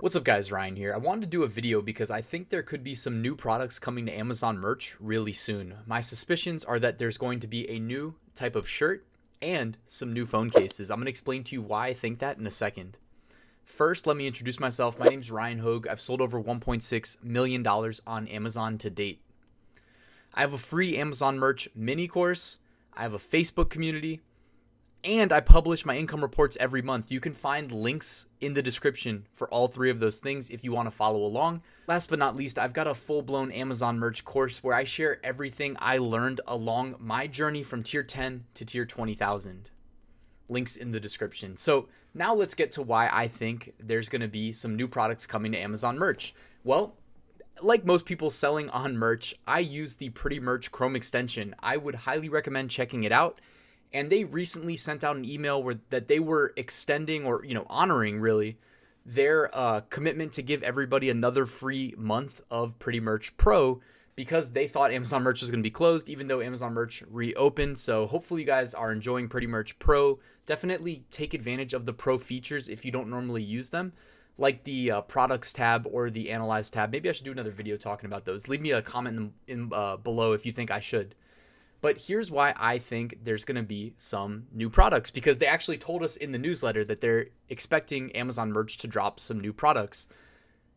What's up guys, Ryan here. I wanted to do a video because I think there could be some new products coming to Amazon merch really soon. My suspicions are that there's going to be a new type of shirt and some new phone cases. I'm going to explain to you why I think that in a second. First, let me introduce myself. My name's Ryan Hogue. I've sold over $1.6 million on Amazon to date. I have a free Amazon merch mini course. I have a Facebook community. And I publish my income reports every month. You can find links in the description for all three of those things if you want to follow along. Last but not least, I've got a full-blown Amazon merch course where I share everything I learned along my journey from tier 10 to tier 20,000. Links in the description. So now let's get to why I think there's going to be some new products coming to Amazon merch. Well, like most people selling on merch, I use the Pretty Merch Chrome extension. I would highly recommend checking it out. And they recently sent out an email that they were extending or, honoring really their commitment to give everybody another free month of Pretty Merch Pro because they thought Amazon Merch was going to be closed, even though Amazon Merch reopened. So hopefully you guys are enjoying Pretty Merch Pro. Definitely take advantage of the Pro features if you don't normally use them, like the products tab or the analyze tab. Maybe I should do another video talking about those. Leave me a comment below if you think I should. But here's why I think there's going to be some new products, because they actually told us in the newsletter that they're expecting Amazon merch to drop some new products.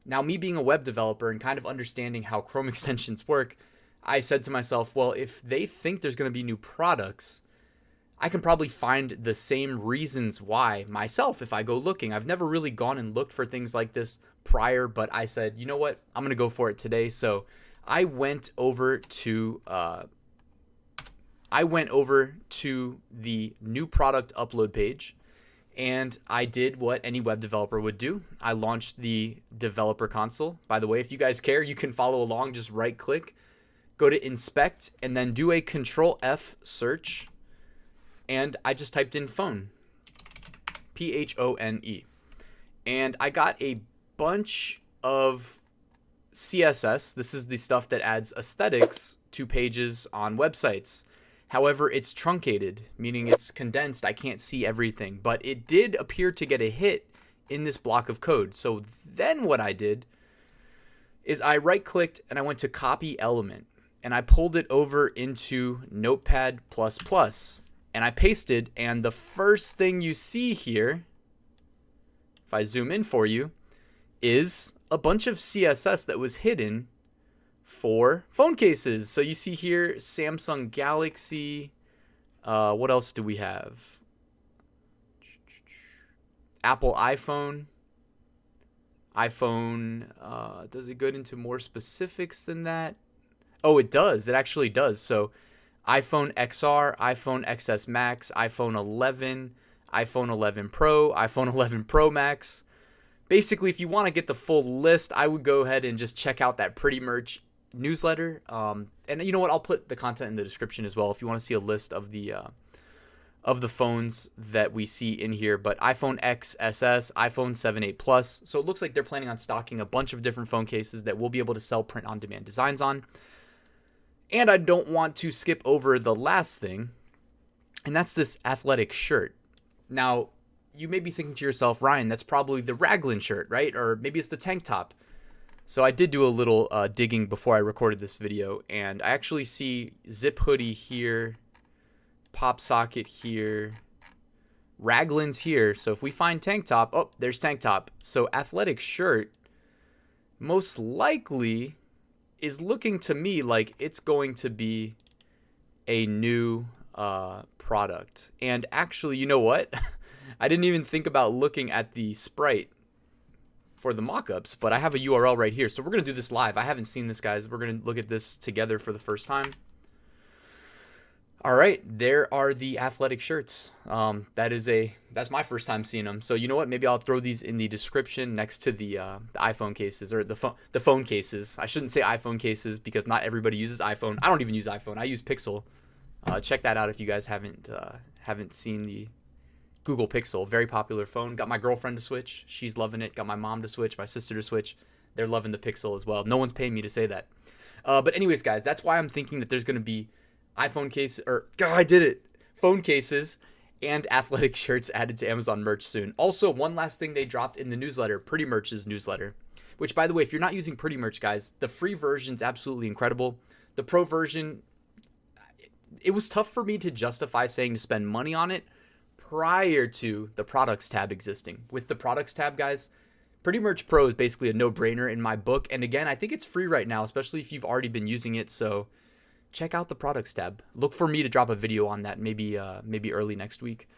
Now, me being a web developer and kind of understanding how Chrome extensions work, I said to myself, well, if they think there's going to be new products, I can probably find the same reasons why myself if I go looking. I've never really gone and looked for things like this prior, but I said, you know what? I'm going to go for it today. So I went over to the new product upload page, and I did what any web developer would do. I launched the developer console. By the way, if you guys care, you can follow along. Just right click, go to inspect, and then do a Control F search. And I just typed in phone, P-H-O-N-E. And I got a bunch of CSS. This is the stuff that adds aesthetics to pages on websites. However, it's truncated, meaning it's condensed. I can't see everything, but it did appear to get a hit in this block of code. So then what I did is I right-clicked and I went to copy element and I pulled it over into Notepad++, and I pasted, and the first thing you see here, if I zoom in for you, is a bunch of CSS that was hidden for phone cases. So you see here Samsung Galaxy. What else do we have? Apple iPhone. Does it go into more specifics than that? Oh, it does. It actually does. So iPhone XR, iPhone XS Max, iPhone 11, iPhone 11 Pro, iPhone 11 Pro Max. Basically, if you want to get the full list, I would go ahead and just check out that Pretty Merch newsletter, and you know what, I'll put the content in the description as well if you want to see a list of the phones that we see in here. But iPhone XSS, iPhone 7, 8 Plus. So it looks like they're planning on stocking a bunch of different phone cases that we'll be able to sell print on demand designs on. And I don't want to skip over the last thing, and that's this athletic shirt. Now, you may be thinking to yourself, Ryan, that's probably the raglan shirt, right? Or maybe it's the tank top. So I did do a little digging before I recorded this video, and I actually see zip hoodie here, pop socket here, raglans here. So if we find tank top, oh, there's tank top. So athletic shirt most likely is looking to me like it's going to be a new product. And actually, you know what? I didn't even think about looking at the Sprite for the mockups, but I have a URL right here. So we're going to do this live. I haven't seen this, guys. We're going to look at this together for the first time. All right, there are the athletic shirts. That's my first time seeing them. So you know what? Maybe I'll throw these in the description next to the iPhone cases, or the phone cases. I shouldn't say iPhone cases because not everybody uses iPhone. I don't even use iPhone. I use Pixel. Check that out if you guys haven't seen the Google Pixel. Very popular phone. Got my girlfriend to switch. She's loving it. Got my mom to switch. My sister to switch. They're loving the Pixel as well. No one's paying me to say that. But anyways, guys, that's why I'm thinking that there's going to be iPhone case, or God, I did it. Phone cases and athletic shirts added to Amazon merch soon. Also, one last thing they dropped in the newsletter, Pretty Merch's newsletter, which, by the way, if you're not using Pretty Merch, guys, the free version's absolutely incredible. The pro version, it was tough for me to justify saying to spend money on it prior to the products tab existing. With the products tab, guys, Pretty Merch Pro is basically a no-brainer in my book. And again, I think it's free right now, especially if you've already been using it. So check out the products tab. Look for me to drop a video on that maybe early next week.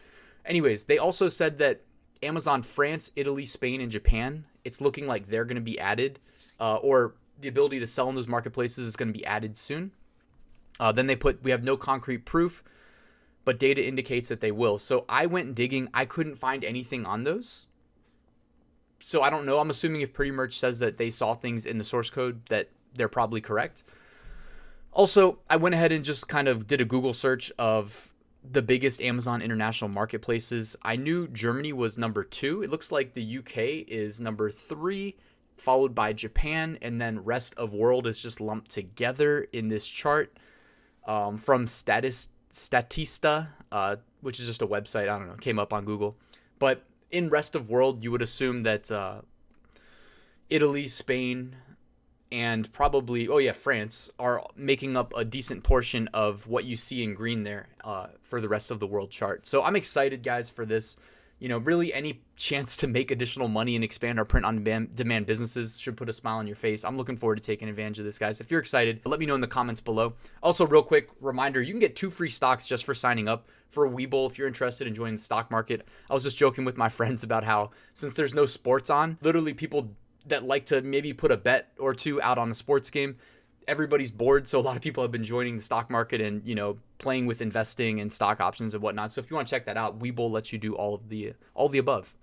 Anyways, they also said that Amazon France, Italy, Spain, and Japan, it's looking like they're going to be added, or the ability to sell in those marketplaces is going to be added soon. Then they put, we have no concrete proof, but data indicates that they will. So I went digging. I couldn't find anything on those. So I don't know. I'm assuming if Pretty Merch says that they saw things in the source code, that they're probably correct. Also, I went ahead and just kind of did a Google search of the biggest Amazon international marketplaces. I knew Germany was number 2. It looks like the UK is number 3, followed by Japan, and then rest of world is just lumped together in this chart from Statista, which is just a website. I don't know, came up on Google. But in rest of world, you would assume that Italy, Spain, and probably, France are making up a decent portion of what you see in green there for the rest of the world chart. So I'm excited, guys, for this. You know, really any chance to make additional money and expand our print-on-demand businesses should put a smile on your face. I'm looking forward to taking advantage of this, guys. If you're excited, let me know in the comments below. Also, real quick reminder, you can get 2 free stocks just for signing up for Webull if you're interested in joining the stock market. I was just joking with my friends about how, since there's no sports on, literally people that like to maybe put a bet or two out on a sports game, everybody's bored, so a lot of people have been joining the stock market and, you know, playing with investing and stock options and whatnot. So if you want to check that out, Webull lets you do all the above.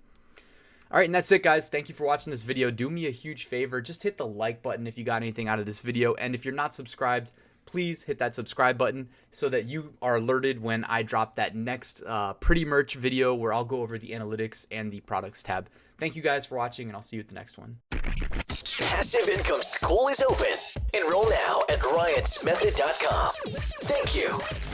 All right, and that's it, guys. Thank you for watching this video. Do me a huge favor, just hit the like button if you got anything out of this video, and if you're not subscribed, please hit that subscribe button so that you are alerted when I drop that next Pretty Merch video where I'll go over the analytics and the products tab. Thank you guys for watching, and I'll see you at the next one. Passive Income School is open. Enroll now at RyanSmethod.com. Thank you.